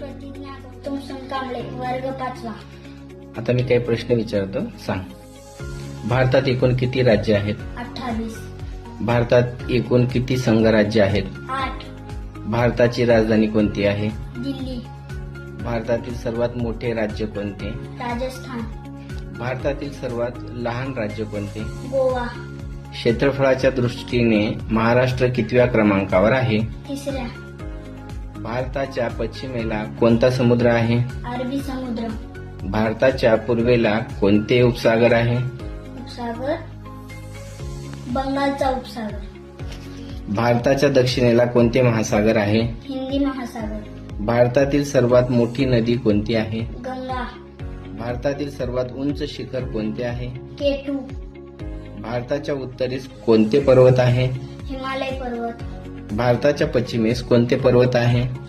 प्रतिज्ञा गौतम संकांबळे, वर्ग 5वा. आता मी काही प्रश्न विचारतो, सांग. भारतात एकूण किती राज्य आहेत? 28. भारतात एकूण किती संघराज्य आहेत? 8. भारताची राजधानी कोणती आहे? दिल्ली. भारतातील सर्वात मोठे राज्य कोणते? राजस्थान. भारतातील सर्वात लहान राज्य कोणते? गोवा. क्षेत्रफळाच्या दृष्टीने महाराष्ट्र कितव्या क्रमांकावर आहे? 3ऱ्या. भारताच्या पश्चिमेला कोणता समुद्र आहे? अरबी समुद्र. भारताच्या पूर्वेला कोणते उपसागर आहे? उपसागर बंगालचा उपसागर. भारताच्या दक्षिणेला कोणते महासागर आहे? हिंदी महासागर. भारतातील सर्वात मोठी नदी कोणती आहे? गंगा. भारतातील सर्वात उंच शिखर कोणते आहे? केटू. भारताच्या उत्तरेस कोणते पर्वत आहे? हिमालय पर्वत. भारताच्या पश्चिमेस कोणते पर्वत आहे?